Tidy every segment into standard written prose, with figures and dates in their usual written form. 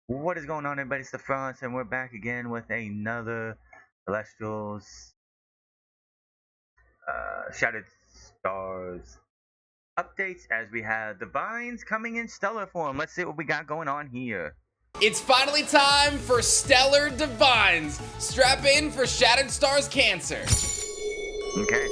What is going on, everybody? It's the France, and we're back again with another Elestrals Shattered Stars updates as we have Divines coming in stellar form. Let's see what we got going on here. It's finally time for Stellar Divines. Strap in for Shattered Stars Cancer. Okay.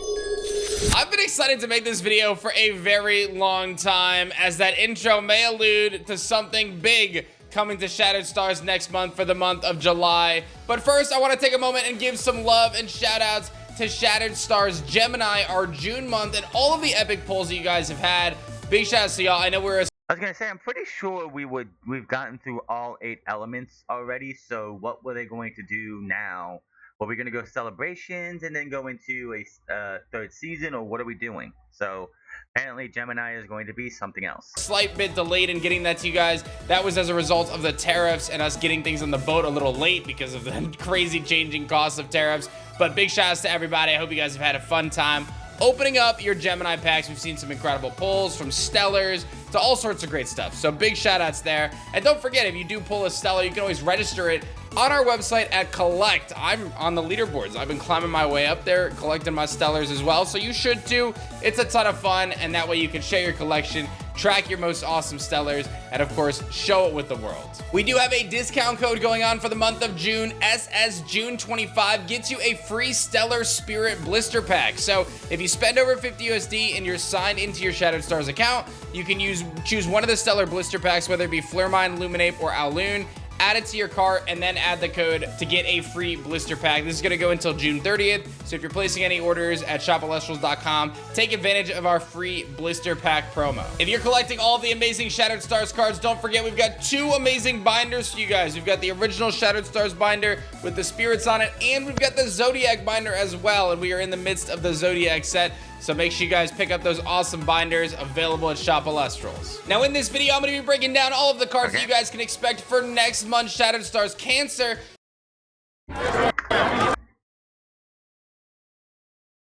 I've been excited to make this video for a very long time, as that intro may allude to something big coming to Shattered Stars next month for the month of July. But first, I want to take a moment and give some love and shout outs to Shattered Stars Gemini, our June month, and all of the epic pulls that you guys have had. Big shout outs to y'all. I know we're I was gonna say, I'm pretty sure we've gotten through all 8 elements already. So what were they going to do now? Were we gonna go celebrations and then go into a third season, or what are we doing? So apparently Gemini is going to be something else. Slight bit delayed in getting that to you guys. That was as a result of the tariffs and us getting things on the boat a little late because of the crazy changing costs of tariffs. But big shout outs to everybody. I hope you guys have had a fun time opening up your Gemini packs. We've seen some incredible pulls from Stellars to all sorts of great stuff. So big shout outs there. And don't forget, if you do pull a Stellar, you can always register it on our website at Collect. I'm on the leaderboards. I've been climbing my way up there, collecting my Stellars as well. So you should too. It's a ton of fun. And that way you can share your collection, track your most awesome Stellars, and of course, show it with the world. We do have a discount code going on for the month of June. SSJune25 gets you a free Stellar Spirit blister pack. So if you spend over 50 USD and you're signed into your Shattered Stars account, you can choose one of the Stellar blister packs, whether it be Flirmine, Luminape, or Alloon. Add it to your cart and then add the code to get a free blister pack. This is going to go until June 30th. So if you're placing any orders at shopelestrals.com, take advantage of our free blister pack promo. If you're collecting all the amazing Shattered Stars cards, don't forget we've got 2 amazing binders for you guys. We've got the original Shattered Stars binder with the spirits on it, and we've got the Zodiac binder as well. And we are in the midst of the Zodiac set. So make sure you guys pick up those awesome binders available at Shop Elestrals. Now in this video, I'm going to be breaking down all of the cards that you guys can expect for next month's Shattered Stars Cancer,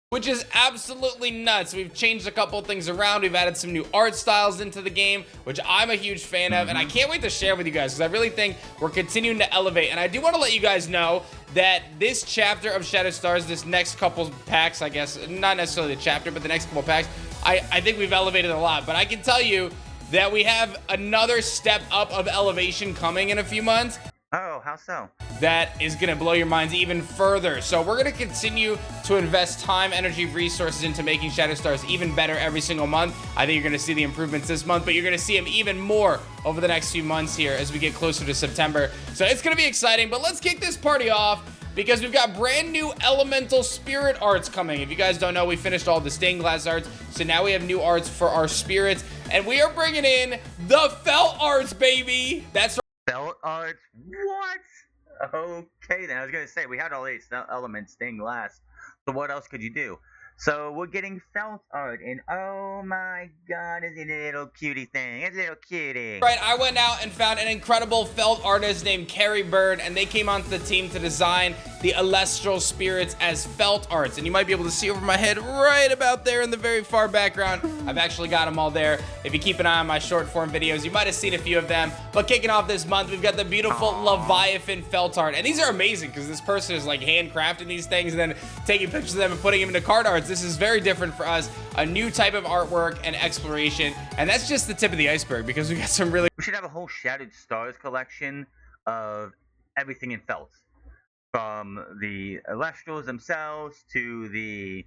which is absolutely nuts. We've changed a couple things around. We've added some new art styles into the game, which I'm a huge fan of, and I can't wait to share with you guys because I really think we're continuing to elevate. And I do want to let you guys know that this chapter of Shattered Stars, this next couple packs, I guess, not necessarily the chapter, but the next couple packs, I think we've elevated a lot. But I can tell you that we have another step up of elevation coming in a few months. Oh, how so? That is going to blow your minds even further. So we're going to continue to invest time, energy, resources into making Shattered Stars even better every single month. I think you're going to see the improvements this month, but you're going to see them even more over the next few months here as we get closer to September. So it's going to be exciting, but let's kick this party off because we've got brand new elemental spirit arts coming. If you guys don't know, we finished all the stained glass arts, so now we have new arts for our spirits, and we are bringing in the felt arts, baby. That's right. Felt arts? What? Okay, then I was gonna say we had all 8 elements stained glass. So what else could you do? So we're getting felt art, and oh my god, is it a little cutie thing? It's a little cutie. Right, I went out and found an incredible felt artist named Carrie Bird, and they came onto the team to design the Elestral spirits as felt arts. And you might be able to see over my head right about there in the very far background. I've actually got them all there. If you keep an eye on my short form videos, you might have seen a few of them. But kicking off this month, we've got the beautiful Leviathan felt art. And these are amazing because this person is like handcrafting these things and then taking pictures of them and putting them into card arts. This is very different for us, a new type of artwork and exploration, and that's just the tip of the iceberg because we got some really... We should have a whole Shattered Stars collection of everything in felt, from the Elestrals themselves to the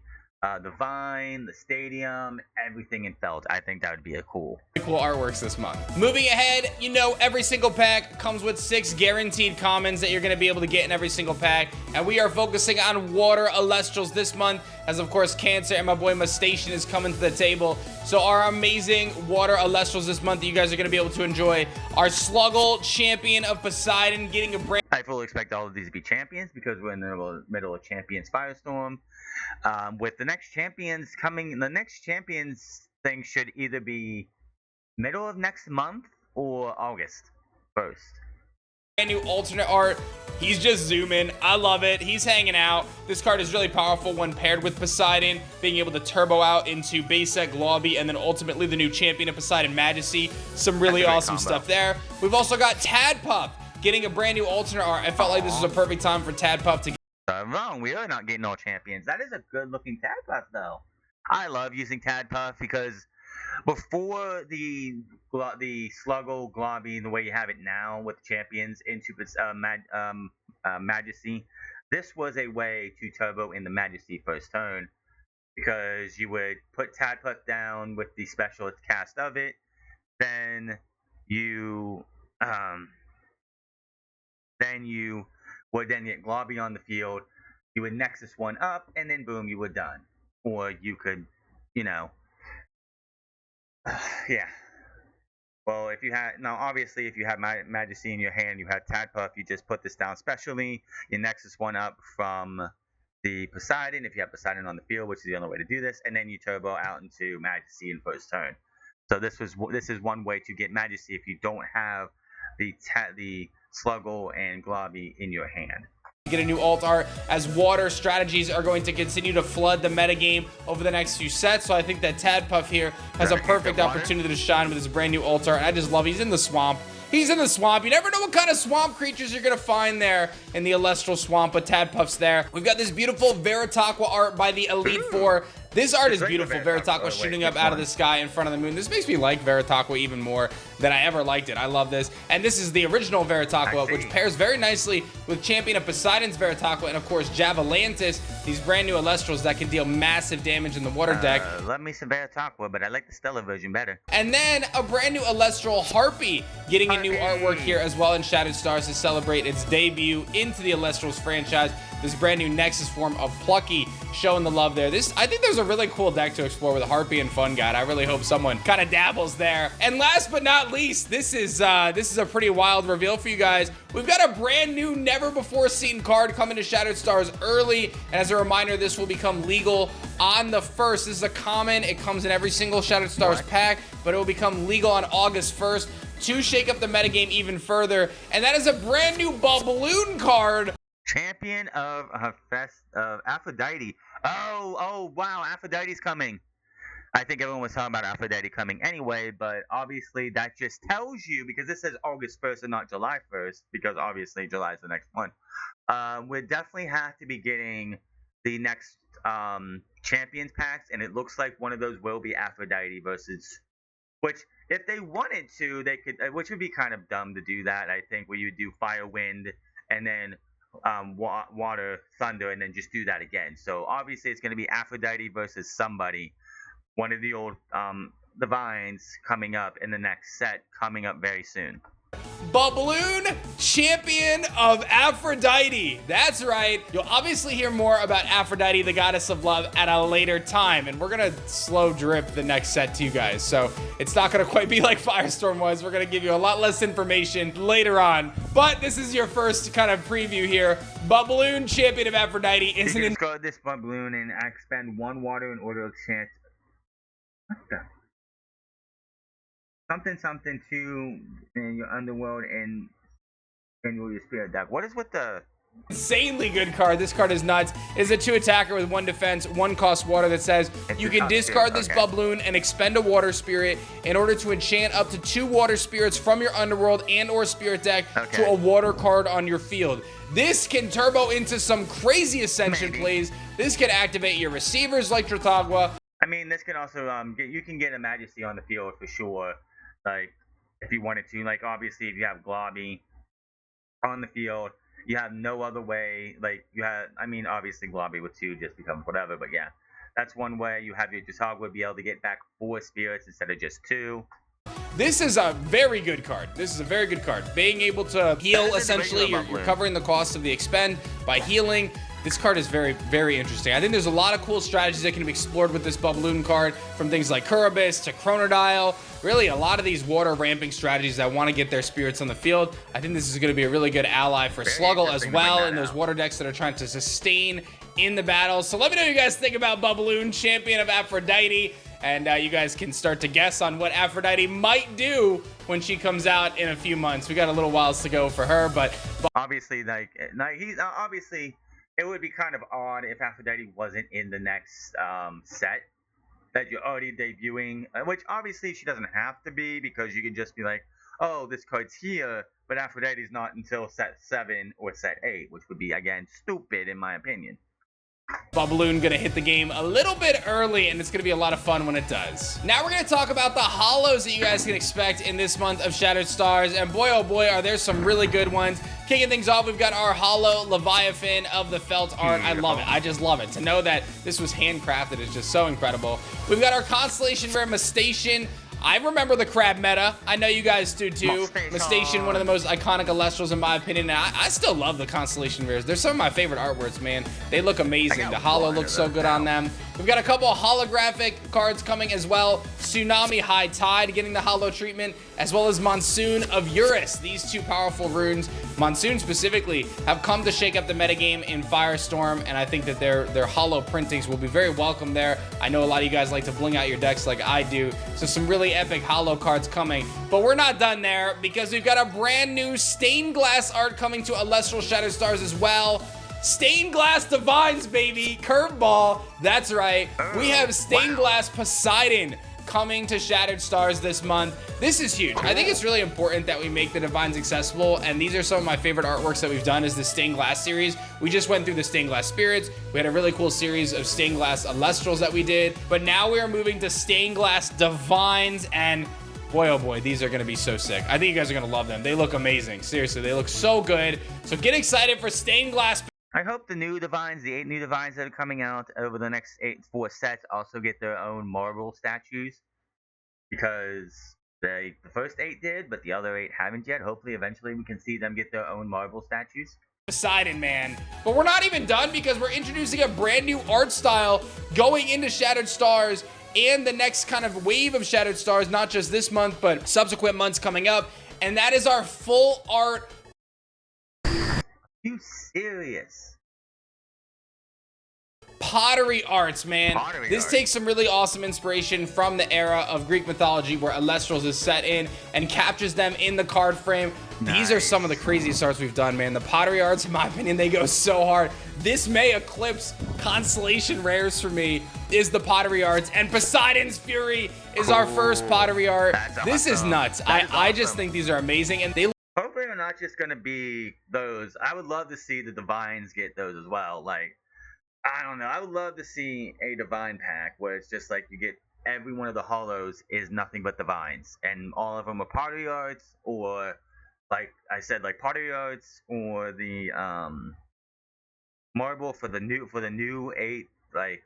vine, the stadium, everything in felt. I think that would be a cool artworks this month. Moving ahead, you know, every single pack comes with 6 guaranteed commons that you're going to be able to get in every single pack, and we are focusing on water Elestrals this month, as of course Cancer and my boy Mustation is coming to the table. So our amazing water Elestrals this month that you guys are going to be able to enjoy are Sluggle, Champion of Poseidon, getting a brand... I fully expect all of these to be champions because we're in the middle of Champions Firestorm. With the next champions coming, the next champions thing should either be middle of next month or August 1st. New alternate art. He's just zooming. I love it. He's hanging out. This card is really powerful when paired with Poseidon, being able to turbo out into basic lobby and then ultimately the new champion of Poseidon Majesty. Some really awesome stuff there. We've also got Tadpup. getting a brand new alternate art. I felt like this was a perfect time for Tad Puff to Wrong. We are not getting all champions. That is a good looking Tad Puff, though. I love using Tad Puff because before the Sluggle Globby, the way you have it now with champions into Majesty, this was a way to turbo in the Majesty first turn because you would put Tad Puff down with the special cast of it, then you um, then you would then get Globby on the field. You would Nexus one up, and then boom, you were done. Or you could, you know, yeah. Well, if you had now, obviously, if you have Majesty in your hand, you had Tad Puff. You just put this down specially. You Nexus one up from the Poseidon if you have Poseidon on the field, which is the only way to do this, and then you turbo out into Majesty in first turn. So this is one way to get Majesty if you don't have the Sluggle and Globby in your hand. get a new alt art, as water strategies are going to continue to flood the metagame over the next few sets. So I think that Tad Puff here has a perfect opportunity to shine with his brand new alt art. And I just love it. He's in the swamp. He's in the swamp. You never know what kind of swamp creatures you're going to find there in the Elestral swamp, but Tad Puff's there. We've got this beautiful Veritaqua art by the Elite Four. This art is beautiful. Veritaqua shooting up out of the sky in front of the moon. This makes me like Veritaqua even more than I ever liked it. I love this. And this is the original Veritaqua, which pairs very nicely with Champion of Poseidon's Veritaqua and, of course, Javalantis, these brand new Elestrals that can deal massive damage in the water deck. Love me some Veritaqua, but I like the Stellar version better. And then a brand new Elestral Harpy getting a new artwork here as well in Shattered Stars to celebrate its debut into the Elestrals franchise. This brand new Nexus form of Plucky showing the love there. I think there's a really cool deck to explore with Harpy and Fun God. I really hope someone kind of dabbles there. And last but not least, this is a pretty wild reveal for you guys. We've got a brand new, never before seen card coming to Shattered Stars early. And as a reminder, this will become legal on the 1st. This is a common. It comes in every single Shattered Stars pack, but it will become legal on August 1st to shake up the metagame even further. And that is a brand new Balloon card. Champion of Aphrodite. Oh, wow, Aphrodite's coming. I think everyone was talking about Aphrodite coming anyway, but obviously that just tells you, because this says August 1st and not July 1st, because obviously July is the next one. We definitely have to be getting the next Champions packs, and it looks like one of those will be Aphrodite versus, which if they wanted to, they could, which would be kind of dumb to do that, I think, where you do Fire, Wind, and then water, thunder, and then just do that again. So obviously it's going to be Aphrodite versus somebody, one of the old divines coming up in the next set, coming up very soon. Balloon Champion of Aphrodite. That's right. You'll obviously hear more about Aphrodite, the goddess of love, at a later time, and we're gonna slow drip the next set to you guys, so it's not gonna quite be like Firestorm was. We're gonna give you a lot less information later on, but this is your first kind of preview here. Balloon Champion of Aphrodite isn't in. You can discard this balloon and expend 1 water in order to chance. What the? Something to in your underworld and your spirit deck. What is with the insanely good card? This card is nuts. It's a 2 attacker with 1 defense, 1 cost water that says you can discard this balloon and expend a water spirit in order to enchant up to 2 water spirits from your underworld and or spirit deck to a water card on your field. This can turbo into some crazy ascension plays. This can activate your receivers like Trotagua. I mean, this can also you can get a Majesty on the field for sure. Like, if you wanted to, like, obviously, if you have Globby on the field, you have no other way. Like, you have, I mean, obviously, Globby with 2 just becomes whatever, but yeah, that's one way. You have your Trotagua be able to get back 4 spirits instead of just 2. This is a very good card. This is a very good card. Being able to heal, essentially, you're covering the cost of the expend by healing. This card is very, very interesting. I think there's a lot of cool strategies that can be explored with this Balloon card, from things like Kurobis to Chronodile. Really, a lot of these water ramping strategies that want to get their spirits on the field. I think this is going to be a really good ally for Sluggle as well, in those water decks that are trying to sustain in the battle. So let me know what you guys think about Balloon Champion of Aphrodite. And you guys can start to guess on what Aphrodite might do when she comes out in a few months. We got a little whiles to go for her, but obviously, he's obviously. It would be kind of odd if Aphrodite wasn't in the next set that you're already debuting, which obviously she doesn't have to be, because you can just be like, oh, this card's here, but Aphrodite's not until set 7 or set 8, which would be, again, stupid in my opinion. Bubbaloon gonna hit the game a little bit early, and it's gonna be a lot of fun when it does. Now we're gonna talk about the holos that you guys can expect in this month of Shattered Stars, and boy oh boy are there some really good ones. Kicking things off, we've got our holo Leviathan of the felt art. I love it. I just love it. To know that this was handcrafted is just so incredible. We've got our Constellation Rare Mustation. I remember the crab meta. I know you guys do too. Mustation, one of the most iconic Elestrals in my opinion. And I still love the Constellation Rares. They're some of my favorite artworks, man. They look amazing. The holo looks so good on them. We've got a couple of holographic cards coming as well. Tsunami High Tide getting the holo treatment, as well as Monsoon of Eurus. These two powerful runes, Monsoon specifically, have come to shake up the metagame in Firestorm, and I think that their holo printings will be very welcome there. I know a lot of you guys like to bling out your decks like I do, so some really epic holo cards coming. But we're not done there, because we've got a brand new stained glass art coming to Elestral Shattered Stars as well. Stained Glass Divines, baby. Curveball. That's right. We have Stained Glass Poseidon coming to Shattered Stars this month. This is huge. I think it's really important that we make the Divines accessible, and these are some of my favorite artworks that we've done is the Stained Glass series. We just went through the Stained Glass Spirits. We had a really cool series of Stained Glass Elestrals that we did, but now we are moving to Stained Glass Divines, and boy, oh boy, these are going to be so sick. I think you guys are going to love them. They look amazing. Seriously, they look so good. So get excited for Stained Glass. I hope the new Divines, the 8 new Divines that are coming out over the next 4 sets also get their own marble statues. Because the first 8 did, but the other 8 haven't yet. Hopefully, eventually, we can see them get their own marble statues. Poseidon, man. But we're not even done, because we're introducing a brand new art style going into Shattered Stars and the next kind of wave of Shattered Stars, not just this month, but subsequent months coming up. And that is our full art. You serious? Pottery arts, man. This arts. takes some really awesome inspiration from the era of Greek mythology where Elestrals is set in and captures them in the card frame. Nice. These are some of the craziest arts we've done, man. The pottery arts, in my opinion, they go so hard. This may eclipse Constellation Rares for me, is the pottery arts, and Poseidon's Fury is our first pottery art. This is nuts. I just think these are amazing, and they hopefully they're not just gonna be those. I would love to see the Divines get those as well. Like, I don't know. I would love to see a Divine pack where it's just like you get every one of the holos is nothing but Divines, and all of them are pottery arts, or like I said, like pottery arts, or the marble for the new 8, like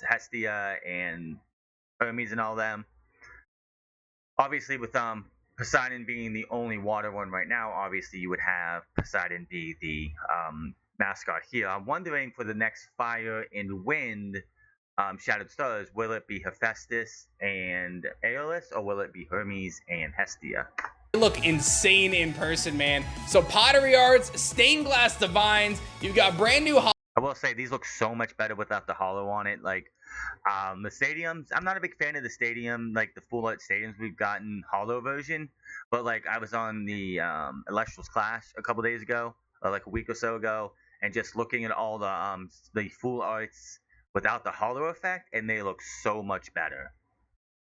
Hestia and Hermes and all them. Obviously, with Poseidon being the only water one right now, obviously you would have Poseidon be the mascot here. I'm wondering for the next Fire and Wind Shattered Stars, will it be Hephaestus and Aeolus, or will it be Hermes and Hestia? They look insane in person, man. So pottery arts, stained glass divines, you've got brand new. I will say these look so much better without the holo on it. Like the stadiums, I'm not a big fan of the stadium, like the full art stadiums we've gotten holo version. But like I was on the Elestrals Clash a couple days ago, or like a week or so ago, and just looking at all the full arts without the holo effect, and they look so much better.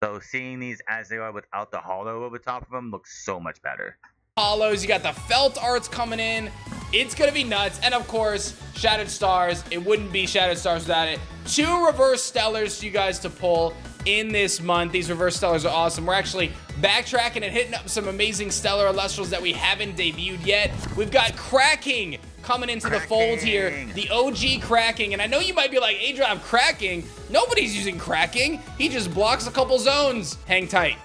So seeing these as they are without the holo over top of them looks so much better. Holos, you got the felt arts coming in. It's gonna be nuts. And of course, Shattered Stars. It wouldn't be Shattered Stars without it. 2 reverse stellars for you guys to pull in this month. These reverse stellars are awesome. We're actually backtracking and hitting up some amazing stellar Elestrals that we haven't debuted yet. We've got Cracking coming into the fold here. The OG Cracking. And I know you might be like, A-Drive Cracking? Nobody's using Cracking. He just blocks a couple zones. Hang tight.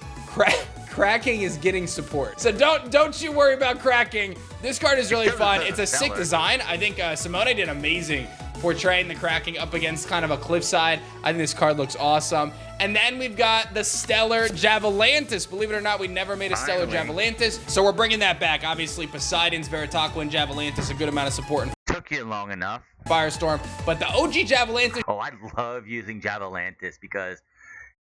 Cracking is getting support. So don't you worry about Cracking. This card is really fun. It's a sick design. I think Simone did amazing portraying the Cracking up against kind of a cliffside. I think this card looks awesome. And then we've got the Stellar Javalantis. Believe it or not, we never made a Stellar Javalantis. So we're bringing that back. Obviously, Poseidon's, Veritaqua, and Javalantis, a good amount of support. Took you long enough. Firestorm. But the OG Javalantis. Oh, I love using Javalantis because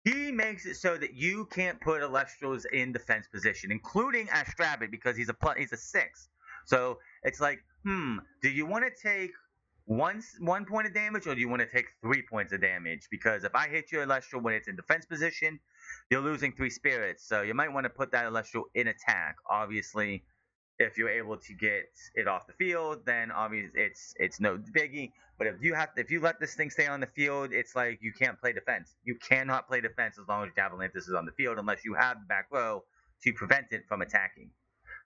he makes it so that you can't put Elestrals in defense position, including Astravid, because he's a 6. So it's like, do you want to take one point of damage, or do you want to take 3 points of damage? Because if I hit your Elestral when it's in defense position, you're losing 3 spirits. So you might want to put that Elestral in attack. Obviously, If you're able to get it off the field, then obviously it's no biggie. But if you let this thing stay on the field, it's like you can't play defense. You cannot play defense as long as Javelinthus is on the field unless you have the back row to prevent it from attacking.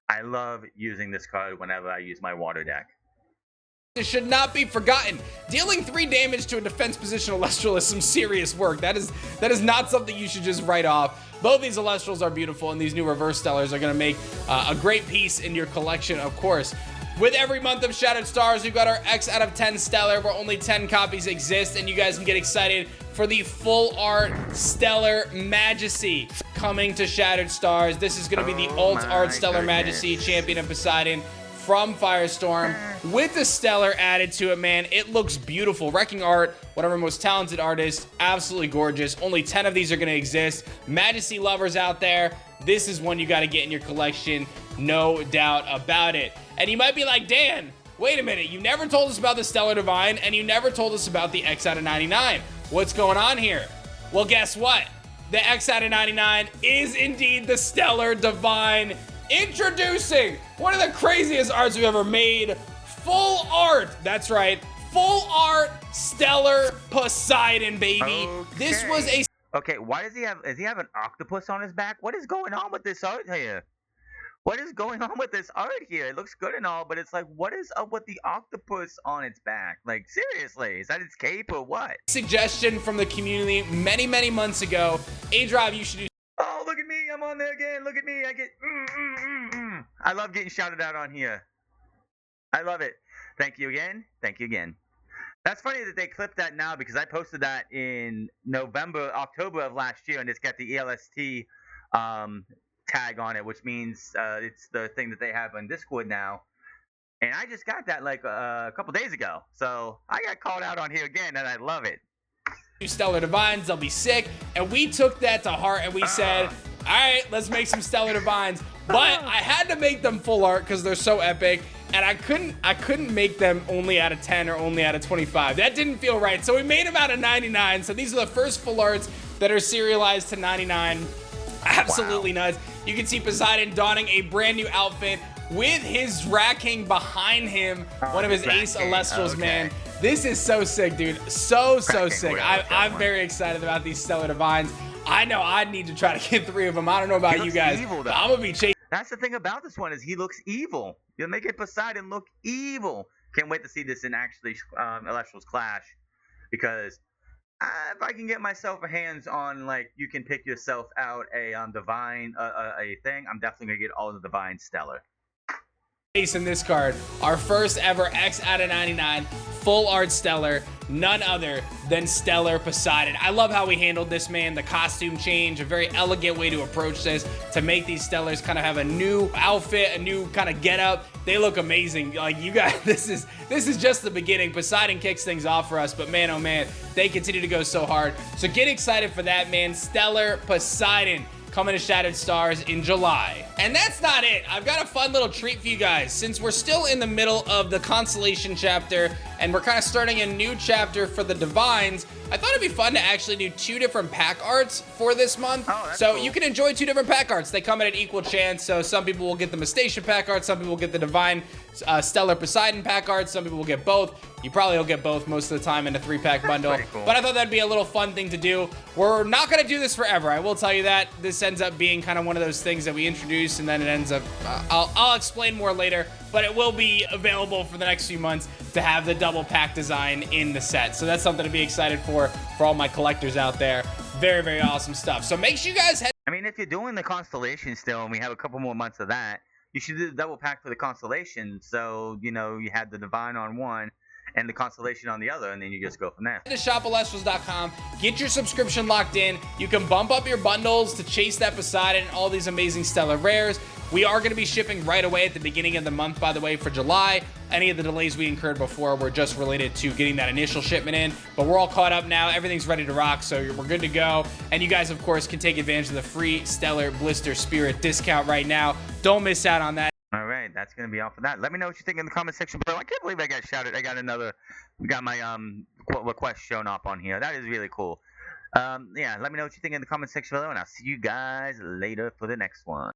I love using this card whenever I use my water deck. It should not be forgotten. Dealing 3 damage to a defense position Elestral is some serious work. That is not something you should just write off. Both these Elestrals are beautiful, and these new reverse stellars are going to make a great piece in your collection, of course. With every month of Shattered Stars, we've got our X out of 10 stellar where only 10 copies exist, and you guys can get excited for the full art stellar Majesty coming to Shattered Stars. This is going to be the alt art stellar Majesty, Champion of Poseidon, from Firestorm with the stellar added to it, man. It looks beautiful. Wrecking Art, one of our most talented artists, absolutely gorgeous. Only 10 of these are going to exist. Majesty lovers out there, this is one you got to get in your collection, no doubt about it. And you might be like, Dan, wait a minute, you never told us about the Stellar Divine, and you never told us about the X out of 99. What's going on here? Well, guess what? The X out of 99 is indeed the Stellar Divine. Introducing one of the craziest arts we've ever made. Full art. That's right. Full art Stellar Poseidon, baby. Okay. This was a... Okay, why does he have an octopus on his back? What is going on with this art here? What is going on with this art here? It looks good and all, but it's like, what is up with the octopus on its back? Like, seriously, is that its cape or what? Suggestion from the community many, many months ago. A-Drive, you should do... Oh, look at me. I'm on there again. Look at me. I get... I love getting shouted out on here. I love it. Thank you again. Thank you again. That's funny that they clipped that now because I posted that in October of last year, and it's got the ELST tag on it, which means it's the thing that they have on Discord now. And I just got that like a couple days ago. So I got called out on here again, and I love it. Stellar Divines, they'll be sick. And we took that to heart and we said, all right, let's make some Stellar Divines. But I had to make them full art because they're so epic. And I couldn't make them only out of 10 or only out of 25. That didn't feel right. So we made them out of 99. So these are the first full arts that are serialized to 99. Absolutely nuts. You can see Poseidon donning a brand new outfit with his Rat King behind him. One of his Ace Elestrals, man. This is so sick, dude. So sick. I'm very excited about these Stellar Divines. I know I need to try to get 3 of them. I don't know about you guys, but I'm gonna be chasing. That's the thing about this one is he looks evil. You're making Poseidon look evil. Can't wait to see this in actually Elestrals Clash, because if I can get myself a hands on, like, you can pick yourself out a divine a thing, I'm definitely gonna get all the divine Stellar. In this card, our first ever X out of 99 full art Stellar, none other than Stellar Poseidon. I love how we handled this, man. The costume change, a very elegant way to approach this, to make these Stellars kind of have a new outfit, a new kind of getup. They look amazing. Like, you guys, this is just the beginning. Poseidon kicks things off for us, but man, oh man, they continue to go so hard. So get excited for that, man. Stellar Poseidon coming to Shattered Stars in July. And that's not it. I've got a fun little treat for you guys. Since we're still in the middle of the Constellation chapter, and we're kind of starting a new chapter for the Divines, I thought it'd be fun to actually do 2 different pack arts for this month. So cool. You can enjoy 2 different pack arts. They come at an equal chance, so some people will get the Mestation pack art, some people will get the Divine Stellar Poseidon pack art, some people will get both. You probably will get both most of the time in a 3-pack bundle. Cool. But I thought that'd be a little fun thing to do. We're not gonna do this forever, I will tell you that. This ends up being kind of one of those things that we introduce and then it ends up, I'll explain more later, but it will be available for the next few months to have the double pack design in the set. So that's something to be excited for all my collectors out there. Very, very awesome stuff. So make sure you guys head. I mean, if you're doing the Constellation still, and we have a couple more months of that, you should do the double pack for the Constellation. So, you know, you had the Divine on one and the Constellation on the other, and then you just go from there. To shopelestrals.com, get your subscription locked in. You can bump up your bundles to chase that Poseidon and all these amazing Stellar Rares. We are going to be shipping right away at the beginning of the month, by the way, for July. Any of the delays we incurred before were just related to getting that initial shipment in, but we're all caught up now. Everything's ready to rock, so we're good to go. And you guys, of course, can take advantage of the free Stellar Blister Spirit discount right now. Don't miss out on that. All right, that's going to be all for that. Let me know what you think in the comment section below. I can't believe I got shouted. I got my request shown up on here. That is really cool. Yeah, let me know what you think in the comment section below, and I'll see you guys later for the next one.